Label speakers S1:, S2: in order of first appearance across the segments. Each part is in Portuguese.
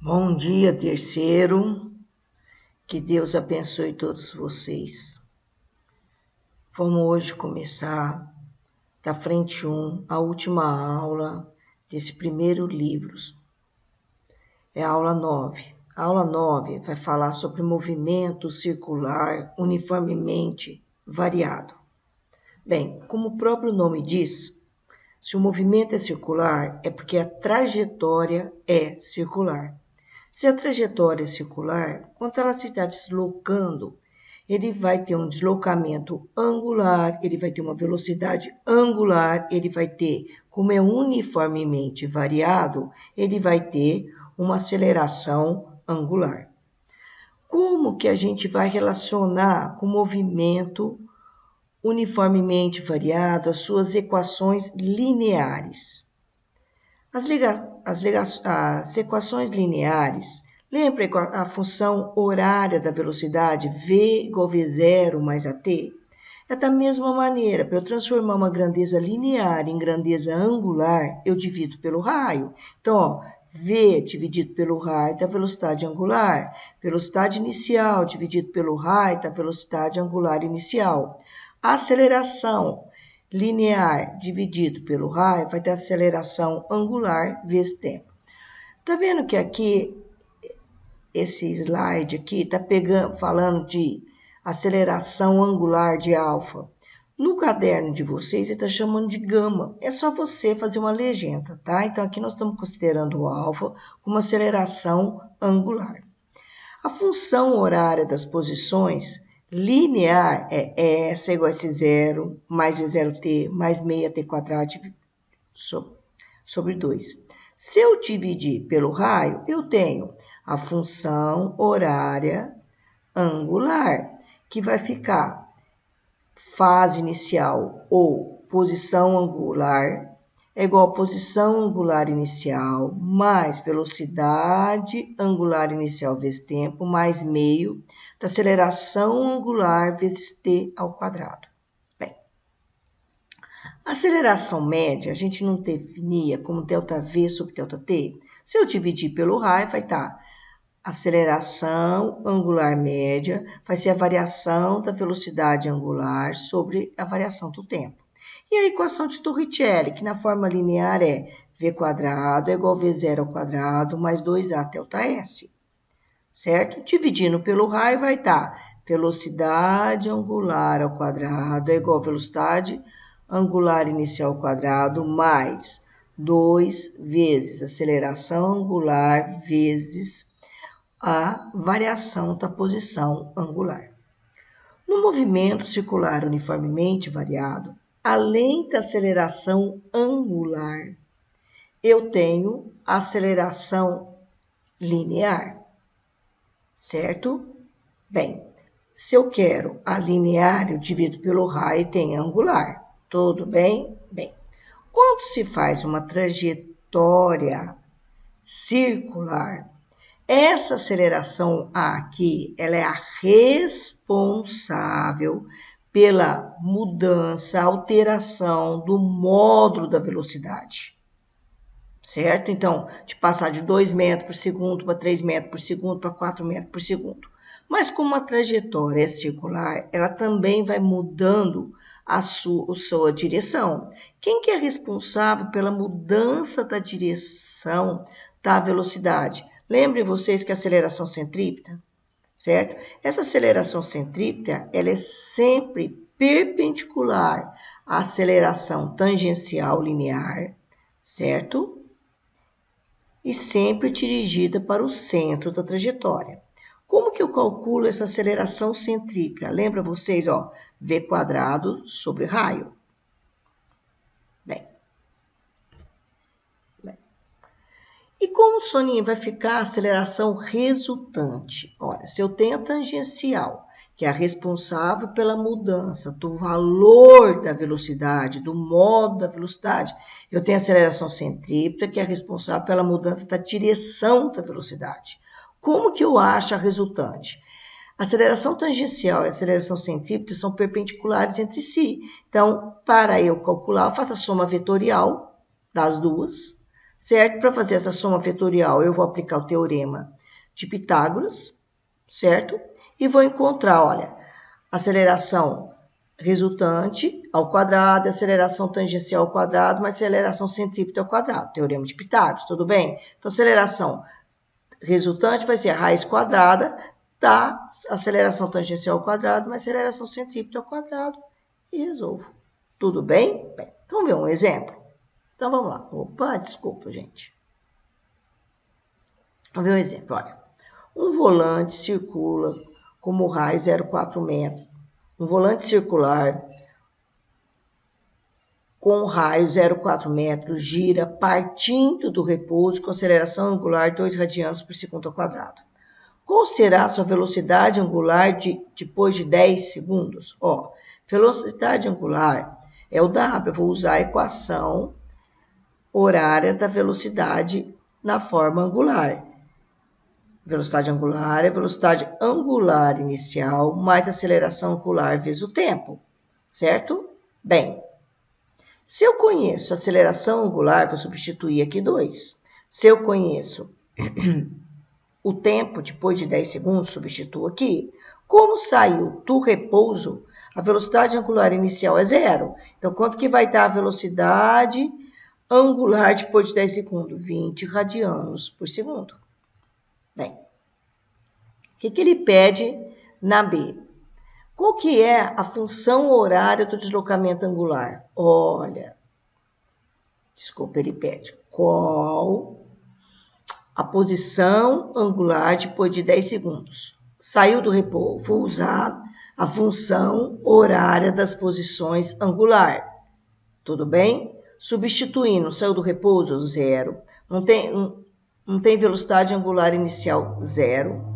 S1: Bom dia, terceiro. Que Deus abençoe todos vocês. Vamos hoje começar da frente 1, a última aula desse primeiro livro. É a aula 9. A aula 9 vai falar sobre movimento circular uniformemente variado. Bem, como o próprio nome diz, se o movimento é circular, é porque a trajetória é circular. Se a trajetória é circular, quando ela se está deslocando, ele vai ter um deslocamento angular, ele vai ter uma velocidade angular, ele vai ter, como é uniformemente variado, ele vai ter uma aceleração angular. Como que a gente vai relacionar com o movimento uniformemente variado as suas equações lineares? As equações lineares, lembra a função horária da velocidade V igual a V0 mais AT? É da mesma maneira, para eu transformar uma grandeza linear em grandeza angular, eu divido pelo raio. Então, ó, V dividido pelo raio da velocidade angular, velocidade inicial dividido pelo raio da velocidade angular inicial. A aceleração linear dividido pelo raio vai ter aceleração angular vezes tempo. Tá vendo que aqui, esse slide aqui, tá falando de aceleração angular de alfa. No caderno de vocês, ele está chamando de gama. É só você fazer uma legenda, tá? Então, aqui nós estamos considerando o alfa como aceleração angular. A função horária das posições linear é S igual a S0 mais V0t mais meia t quadrado sobre 2. Se eu dividir pelo raio, eu tenho a função horária angular, que vai ficar fase inicial ou posição angular é igual a posição angular inicial mais velocidade angular inicial vezes tempo mais meio da aceleração angular vezes t ao quadrado. Bem, a aceleração média a gente não definia como ΔV sobre ΔT. Se eu dividir pelo raio, vai estar aceleração angular média, vai ser a variação da velocidade angular sobre a variação do tempo. E a equação de Torricelli, que na forma linear é v quadrado é igual a v0 ao quadrado mais 2a ΔS. Certo? Dividindo pelo raio vai estar velocidade angular ao quadrado é igual a velocidade angular inicial ao quadrado mais 2 vezes aceleração angular vezes a variação da posição angular. No movimento circular uniformemente variado, além da aceleração angular, eu tenho a aceleração linear, certo? Bem, se eu quero a linear, eu divido pelo raio e tenho angular. Tudo bem? Bem, quando se faz uma trajetória circular, essa aceleração aqui, ela é a responsável pela mudança, alteração do módulo da velocidade, certo? Então, de passar de 2 metros por segundo para 3 metros por segundo para 4 metros por segundo. Mas como a trajetória é circular, ela também vai mudando a sua direção. Quem que é responsável pela mudança da direção da velocidade? Lembrem vocês que a aceleração centrípeta, certo? Essa aceleração centrípeta, ela é sempre perpendicular à aceleração tangencial linear, certo? E sempre dirigida para o centro da trajetória. Como que eu calculo essa aceleração centrípeta? Lembra vocês, ó, v quadrado sobre raio. E como, Soninha, vai ficar a aceleração resultante? Olha, se eu tenho a tangencial, que é a responsável pela mudança do valor da velocidade, do modo da velocidade, eu tenho a aceleração centrípeta, que é a responsável pela mudança da direção da velocidade. Como que eu acho a resultante? A aceleração tangencial e a aceleração centrípeta são perpendiculares entre si. Então, para eu calcular, eu faço a soma vetorial das duas, certo? Para fazer essa soma vetorial, eu vou aplicar o teorema de Pitágoras, certo? E vou encontrar, olha, aceleração resultante ao quadrado, aceleração tangencial ao quadrado, mais aceleração centrípeta ao quadrado. Teorema de Pitágoras, tudo bem? Então, aceleração resultante vai ser a raiz quadrada da aceleração tangencial ao quadrado, mais aceleração centrípeta ao quadrado, e resolvo. Tudo bem? Bem, então, vamos ver um exemplo. Então, vamos lá. Opa, desculpa, gente. Vamos ver um exemplo. Olha, um volante circula como raio 0,4 metros. Um volante circular com raio 0,4 metros gira partindo do repouso com aceleração angular 2 radianos por segundo ao quadrado. Qual será a sua velocidade angular depois de 10 segundos? Ó, velocidade angular é o W. Eu vou usar a equação horária da velocidade na forma angular. Velocidade angular é velocidade angular inicial mais aceleração angular vezes o tempo, certo? Bem, se eu conheço a aceleração angular, vou substituir aqui 2. Se eu conheço o tempo depois de 10 segundos, substituo aqui. Como saiu do repouso, a velocidade angular inicial é 0. Então, quanto que vai dar a velocidade angular depois de 10 segundos? 20 radianos por segundo. Bem, o que ele pede na B? Qual que é a função horária do deslocamento angular? Olha, desculpa, ele pede qual a posição angular depois de 10 segundos. Saiu do repouso, vou usar a função horária das posições angular. Tudo bem? Substituindo, saiu do repouso, 0. Não tem velocidade angular inicial, 0.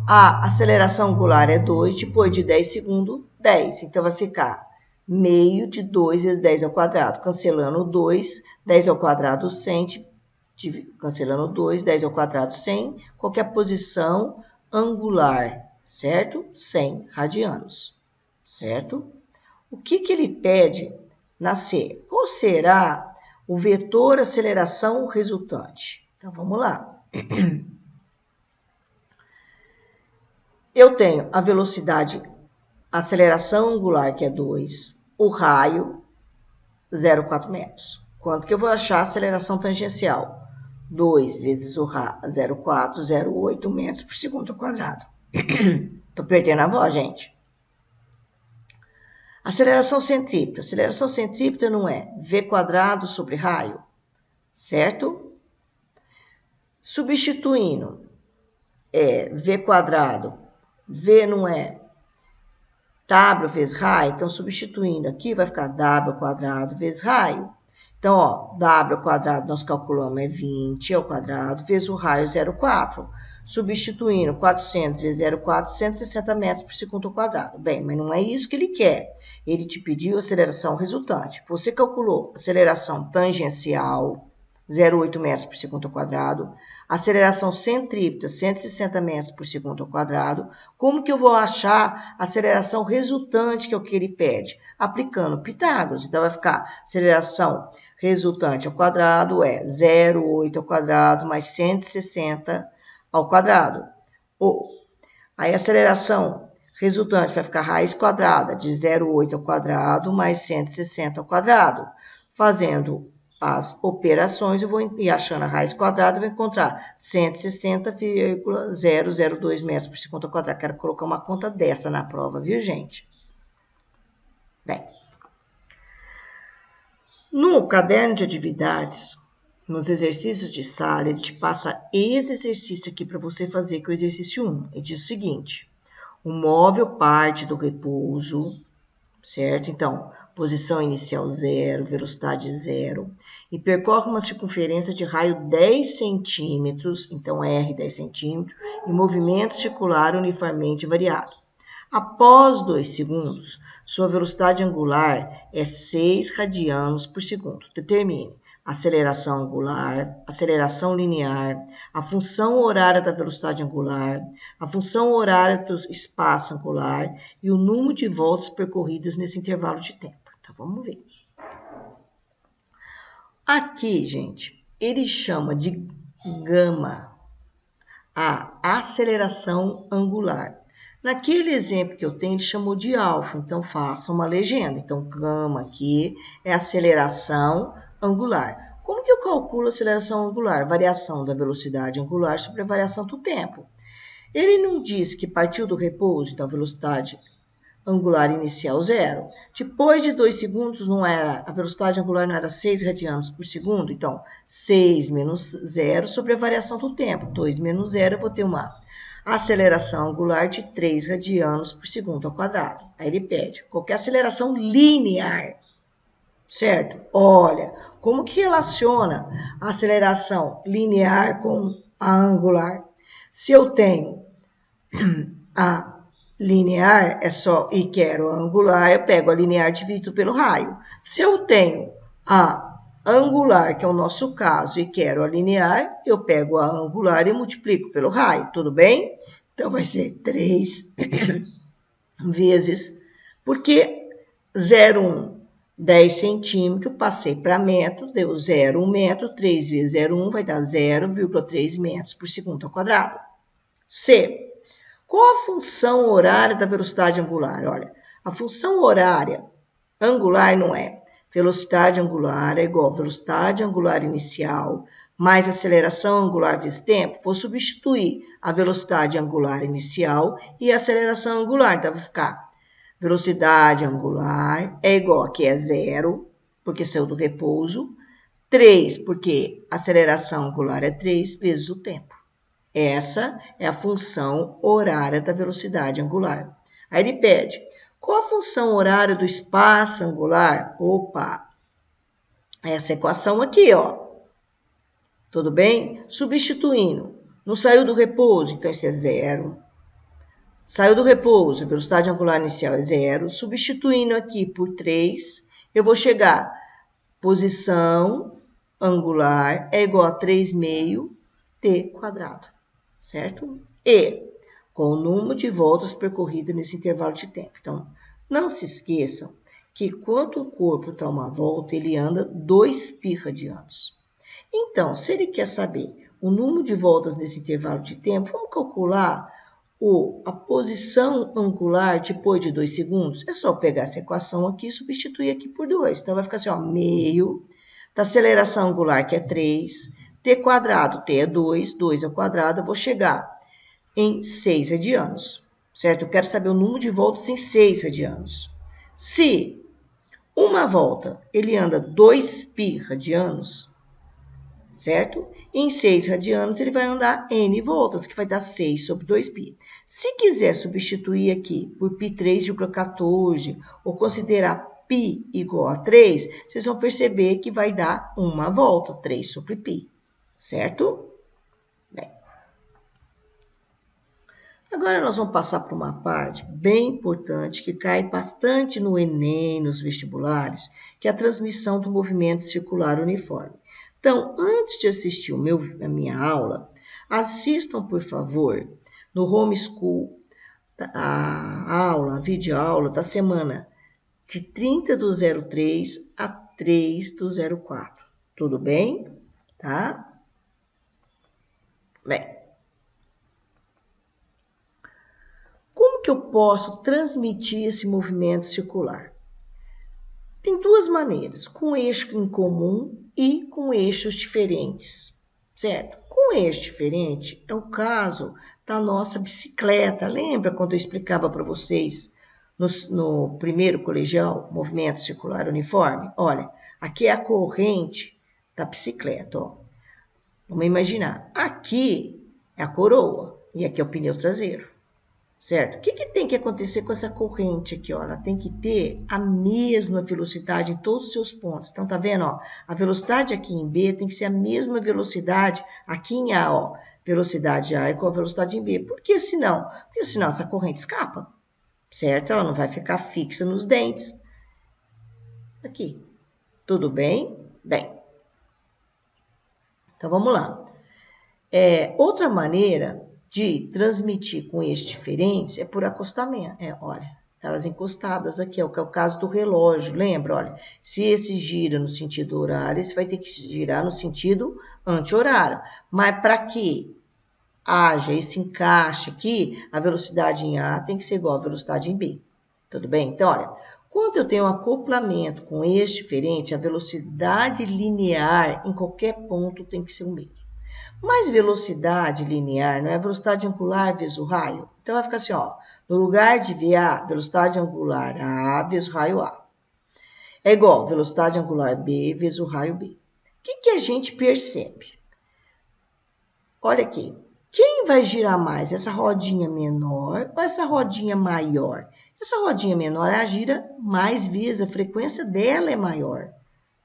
S1: A aceleração angular é 2, depois de 10 segundos, 10. Então, vai ficar meio de 2 vezes 10 ao quadrado. Cancelando 2, 10 ao quadrado, 100. Cancelando 2, 10 ao quadrado, 100. Qual que é a posição angular, certo? 100 radianos, certo? O que ele pede na C? Qual será o vetor aceleração resultante? Então, vamos lá. Eu tenho a velocidade, a aceleração angular, que é 2, o raio, 0,4 metros. Quanto que eu vou achar a aceleração tangencial? 2 vezes o raio, 0,4, 0,8 metros por segundo ao quadrado. Estou perdendo a voz, gente. Aceleração centrípeta. Aceleração centrípeta não é V quadrado sobre raio, certo? Substituindo, é V quadrado. V não é W vezes raio, então substituindo aqui vai ficar W ao quadrado vezes raio. Então, ó, W ao quadrado nós calculamos é 20 ao quadrado vezes o raio 0,4. Substituindo 400 vezes 0,4, 160 metros por segundo ao quadrado. Bem, mas não é isso que ele quer. Ele te pediu aceleração resultante. Você calculou aceleração tangencial, 0,8 metros por segundo ao quadrado. Aceleração centrípeta, 160 metros por segundo ao quadrado. Como que eu vou achar a aceleração resultante, que é o que ele pede? Aplicando Pitágoras. Então, vai ficar aceleração resultante ao quadrado é 0,8 ao quadrado mais 160 ao quadrado. Aí, a aceleração resultante vai ficar raiz quadrada de 0,8 ao quadrado mais 160 ao quadrado. Fazendo as operações, eu vou ir achando a raiz quadrada, eu vou encontrar 160,002 metros por segundo ao quadrado. Quero colocar uma conta dessa na prova, viu, gente? Bem, no caderno de atividades, nos exercícios de sala, ele te passa esse exercício aqui para você fazer, que é o exercício 1. Ele diz o seguinte: o móvel parte do repouso, certo? Então, posição inicial 0, velocidade 0, e percorre uma circunferência de raio 10 centímetros, então R 10 centímetros, e movimento circular uniformemente variado. Após 2 segundos, sua velocidade angular é 6 radianos por segundo. Determine aceleração angular, aceleração linear, a função horária da velocidade angular, a função horária do espaço angular e o número de voltas percorridas nesse intervalo de tempo. Então, vamos ver. Aqui, gente, ele chama de gama a aceleração angular. Naquele exemplo que eu tenho, ele chamou de alfa, então faça uma legenda. Então, gama aqui é aceleração angular. Como que eu calculo a aceleração angular? Variação da velocidade angular sobre a variação do tempo. Ele não diz que partiu do repouso, então a velocidade angular inicial 0. Depois de 2 segundos, a velocidade angular não era 6 radianos por segundo, então 6 menos 0 sobre a variação do tempo. 2 menos 0, eu vou ter uma aceleração angular de 3 radianos por segundo ao quadrado. Aí ele pede qualquer aceleração linear, certo? Olha, como que relaciona a aceleração linear com a angular? Se eu tenho a linear, é só e quero a angular, eu pego a linear e divido pelo raio. Se eu tenho a angular, que é o nosso caso, e quero a linear, eu pego a angular e multiplico pelo raio, tudo bem? Então, vai ser 3 vezes, porque 0,1, 10 centímetros, passei para metro, deu 0,1 metro, 3 vezes 0,1 vai dar 0,3 metros por segundo ao quadrado. C. Qual a função horária da velocidade angular? Olha, a função horária angular não é velocidade angular é igual a velocidade angular inicial mais aceleração angular vezes tempo. Vou substituir a velocidade angular inicial e a aceleração angular. Então, vai ficar velocidade angular é igual a que é 0, porque saiu do repouso, 3, porque a aceleração angular é 3 vezes o tempo. Essa é a função horária da velocidade angular. Aí ele pede, qual a função horária do espaço angular? Opa, essa equação aqui, ó. Tudo bem? Substituindo. Não saiu do repouso, então isso é 0. Saiu do repouso, a velocidade angular inicial é 0. Substituindo aqui por 3, eu vou chegar. Posição angular é igual a 3,5 t quadrado. Certo? E com o número de voltas percorridas nesse intervalo de tempo. Então, não se esqueçam que quando o corpo dá uma volta, ele anda 2 π radianos. Então, se ele quer saber o número de voltas nesse intervalo de tempo, vamos calcular a posição angular depois de 2 segundos. É só pegar essa equação aqui e substituir aqui por 2. Então, vai ficar assim, ó, meio da aceleração angular, que é 3, t quadrado, t é 2, 2 ao quadrado, eu vou chegar em 6 radianos, certo? Eu quero saber o número de voltas em 6 radianos. Se uma volta, ele anda 2 π radianos, certo? Em 6 radianos, ele vai andar n voltas, que vai dar 6 sobre 2 π. Se quiser substituir aqui por π 3,14 ou considerar π igual a 3, vocês vão perceber que vai dar uma volta, 3 sobre π. Certo? Bem. Agora nós vamos passar por uma parte bem importante que cai bastante no Enem, nos vestibulares, que é a transmissão do movimento circular uniforme. Então, antes de assistir a minha aula, assistam, por favor, no Homeschool, a videoaula da semana de 30/03 a 3/04. Tudo bem? Tá? Bem, como que eu posso transmitir esse movimento circular? Tem duas maneiras, com eixo em comum e com eixos diferentes, certo? Com eixo diferente é o caso da nossa bicicleta. Lembra quando eu explicava para vocês no primeiro colegial, movimento circular uniforme? Olha, aqui é a corrente da bicicleta, ó. Vamos imaginar, aqui é a coroa e aqui é o pneu traseiro, certo? O que tem que acontecer com essa corrente aqui, ó? Ela tem que ter a mesma velocidade em todos os seus pontos. Então, tá vendo, ó? A velocidade aqui em B tem que ser a mesma velocidade aqui em A, ó. Velocidade A é igual a velocidade em B. Por que senão? Porque senão essa corrente escapa, certo? Ela não vai ficar fixa nos dentes. Aqui. Tudo bem? Bem. Então, vamos lá. Outra maneira de transmitir com eixos diferentes é por acostamento. Olha, Elas encostadas aqui, que é o caso do relógio. Lembra, olha, se esse gira no sentido horário, esse vai ter que girar no sentido anti-horário. Mas para que haja esse encaixe aqui, a velocidade em A tem que ser igual à velocidade em B. Tudo bem? Então, olha, quando eu tenho um acoplamento com eixo diferente, a velocidade linear em qualquer ponto tem que ser o mesmo. Mas velocidade linear não é a velocidade angular vezes o raio? Então, vai ficar assim, ó, no lugar de VA, velocidade angular A vezes o raio A. É igual a velocidade angular B vezes o raio B. O que a gente percebe? Olha aqui, quem vai girar mais? Essa rodinha menor ou essa rodinha maior? Essa rodinha menor, ela gira mais vezes, a frequência dela é maior,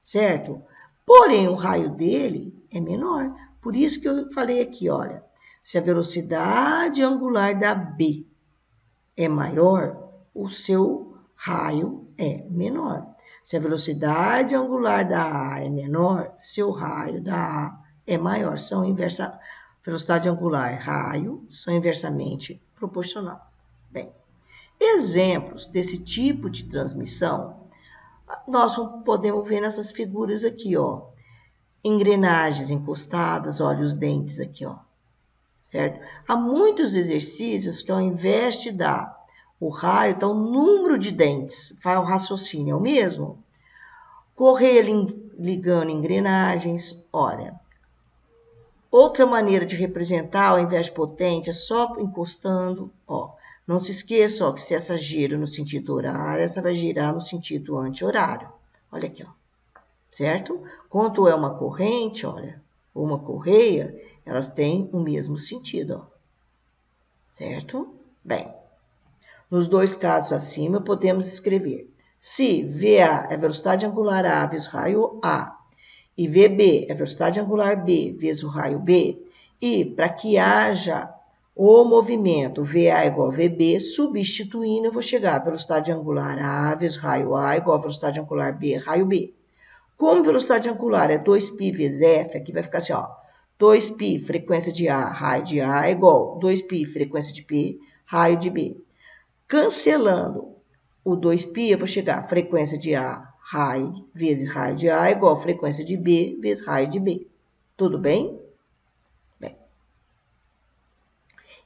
S1: certo? Porém, o raio dele é menor. Por isso que eu falei aqui, olha, se a velocidade angular da B é maior, o seu raio é menor. Se a velocidade angular da A é menor, seu raio da A é maior. Velocidade angular, raio, são inversamente proporcional. Bem, exemplos desse tipo de transmissão, nós podemos ver nessas figuras aqui, ó. Engrenagens encostadas, olha os dentes aqui, ó. Certo? Há muitos exercícios que ao invés de dar o raio, dá o número de dentes. Vai o raciocínio, é o mesmo? Correia ligando engrenagens, olha. Outra maneira de representar, ao invés de potente, é só encostando, ó. Não se esqueça, ó, que se essa gira no sentido horário, essa vai girar no sentido anti-horário. Olha aqui, ó. Certo? Quanto é uma corrente, olha, ou uma correia, elas têm o mesmo sentido, ó. Certo? Bem, nos dois casos acima, podemos escrever. Se VA é velocidade angular A vezes raio A, e VB é velocidade angular B vezes o raio B, e para que haja o movimento VA igual a VB, substituindo, eu vou chegar a velocidade angular A vezes raio A igual a velocidade angular B, raio B. Como velocidade angular é 2π vezes F, aqui vai ficar assim, ó, 2π frequência de A, raio de A, é igual 2π frequência de B, raio de B. Cancelando o 2π, eu vou chegar a frequência de A, raio vezes raio de A, é igual a frequência de B vezes raio de B. Tudo bem? Bem.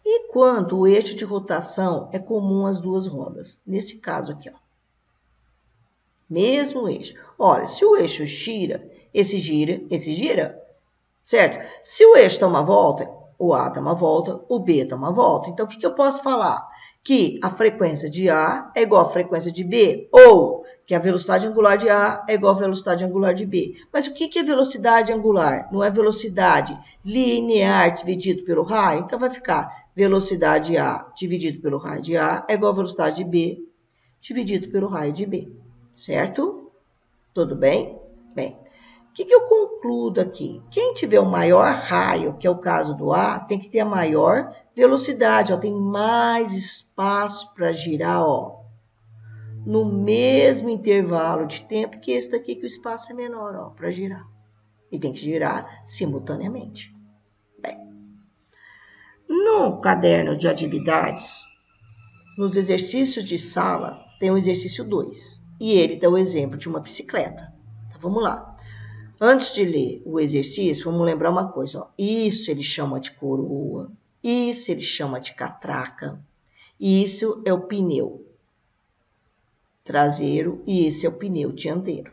S1: E quando o eixo de rotação é comum às duas rodas? Nesse caso aqui, ó. Mesmo eixo. Olha, se o eixo gira, esse gira, certo? Se o eixo dá uma volta, o A dá uma volta, o B dá uma volta. Então, o que eu posso falar? Que a frequência de A é igual à frequência de B, ou que a velocidade angular de A é igual à velocidade angular de B. Mas o que é velocidade angular? Não é velocidade linear dividido pelo raio? Então, vai ficar velocidade A dividido pelo raio de A é igual à velocidade de B dividido pelo raio de B. Certo? Tudo bem? Bem, o que eu concluo aqui? Quem tiver o maior raio, que é o caso do A, tem que ter a maior velocidade, ó, tem mais espaço para girar, ó, no mesmo intervalo de tempo que esse daqui, que o espaço é menor, ó, para girar. E tem que girar simultaneamente. Bem, no caderno de atividades, nos exercícios de sala, tem o exercício 2. E ele dá o exemplo de uma bicicleta. Então, vamos lá. Antes de ler o exercício, vamos lembrar uma coisa. Ó. Isso ele chama de coroa. Isso ele chama de catraca. Isso é o pneu traseiro e esse é o pneu dianteiro.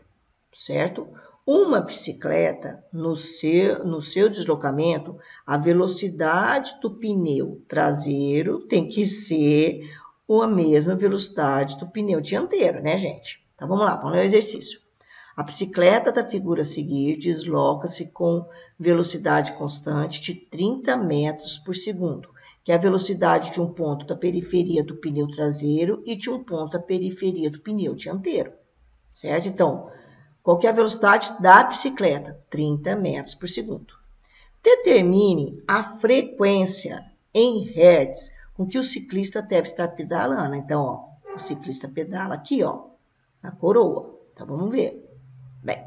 S1: Certo? Uma bicicleta, no seu deslocamento, a velocidade do pneu traseiro tem que ser a mesma velocidade do pneu dianteiro, né, gente? Então, vamos lá, vamos ler o exercício. A bicicleta da figura a seguir desloca-se com velocidade constante de 30 metros por segundo, que é a velocidade de um ponto da periferia do pneu traseiro e de um ponto da periferia do pneu dianteiro, certo? Então, qual que é a velocidade da bicicleta? 30 metros por segundo. Determine a frequência em hertz com que o ciclista deve estar pedalando. Então, ó, o ciclista pedala aqui, ó, na coroa. Então, vamos ver. Bem,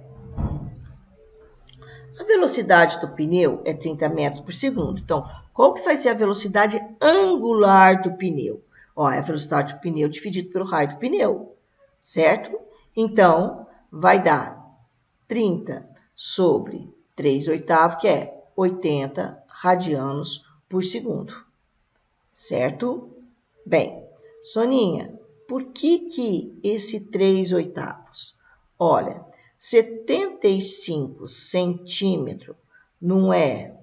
S1: a velocidade do pneu é 30 metros por segundo. Então, qual que vai ser a velocidade angular do pneu? Ó, é a velocidade do pneu dividido pelo raio do pneu, certo? Então, vai dar 30 sobre 3/8, que é 80 radianos por segundo, certo? Bem, Soninha, por que esse 3/8? Olha, 75 centímetros não é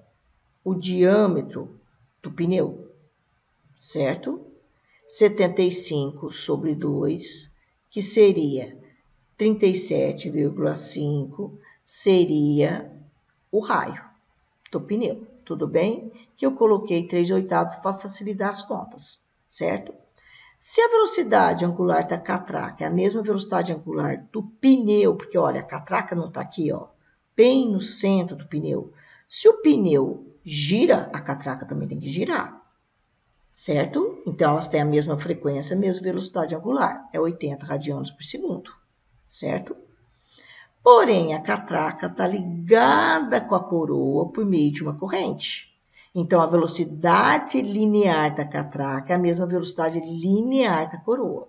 S1: o diâmetro do pneu, certo? 75 sobre 2, que seria 37,5, seria o raio do pneu. Tudo bem? Que eu coloquei 3/8 para facilitar as contas, certo? Se a velocidade angular da catraca é a mesma velocidade angular do pneu, porque olha, a catraca não está aqui, ó, bem no centro do pneu. Se o pneu gira, a catraca também tem que girar, certo? Então, elas têm a mesma frequência, a mesma velocidade angular, é 80 radianos por segundo, certo? Porém, a catraca está ligada com a coroa por meio de uma corrente. Então, a velocidade linear da catraca é a mesma velocidade linear da coroa.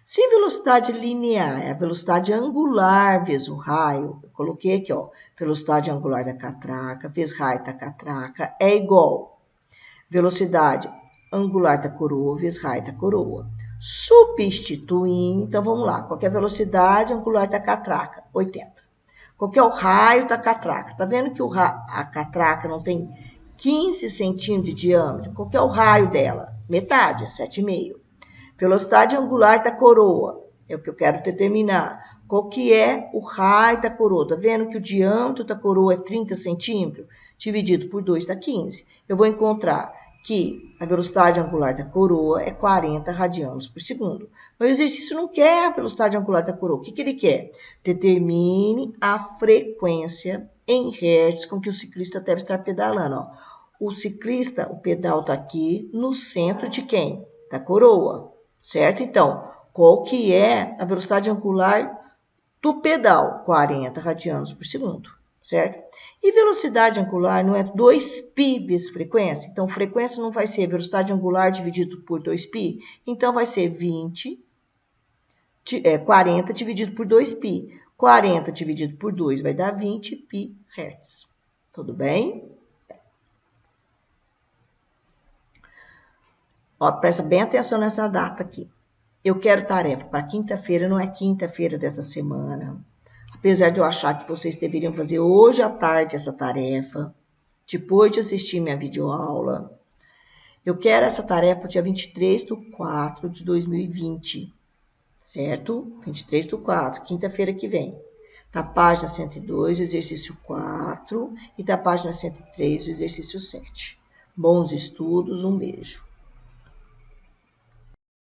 S1: Se a velocidade linear é a velocidade angular vezes o raio, eu coloquei aqui, ó, velocidade angular da catraca vezes raio da catraca é igual velocidade angular da coroa vezes raio da coroa. Substituindo, então vamos lá, qual é a velocidade angular da catraca? 80. Qual é o raio da catraca? Tá vendo que a catraca não tem 15 centímetros de diâmetro? Qual é o raio dela? Metade, 7,5. Velocidade angular da coroa, é o que eu quero determinar. Qual que é o raio da coroa? Tá vendo que o diâmetro da coroa é 30 centímetros? Dividido por 2 dá 15. Eu vou encontrar que a velocidade angular da coroa é 40 radianos por segundo. Mas o exercício não quer a velocidade angular da coroa. O que ele quer? Determine a frequência em hertz com que o ciclista deve estar pedalando. Ó. O ciclista, o pedal está aqui no centro de quem? Da coroa, certo? Então, qual que é a velocidade angular do pedal? 40 radianos por segundo, certo? E velocidade angular não é 2π vezes frequência? Então, frequência não vai ser velocidade angular dividido por 2π? Então, vai ser 40 dividido por 2π. 40 dividido por 2 vai dar 20π Hz. Tudo bem? Ó, presta bem atenção nessa data aqui. Eu quero tarefa para quinta-feira, não é quinta-feira dessa semana. Apesar de eu achar que vocês deveriam fazer hoje à tarde essa tarefa, depois de assistir minha videoaula. Eu quero essa tarefa dia 23/4 de 2020, certo? 23/4, quinta-feira que vem. Da página 102, o exercício 4, e da página 103, o exercício 7. Bons estudos, um beijo.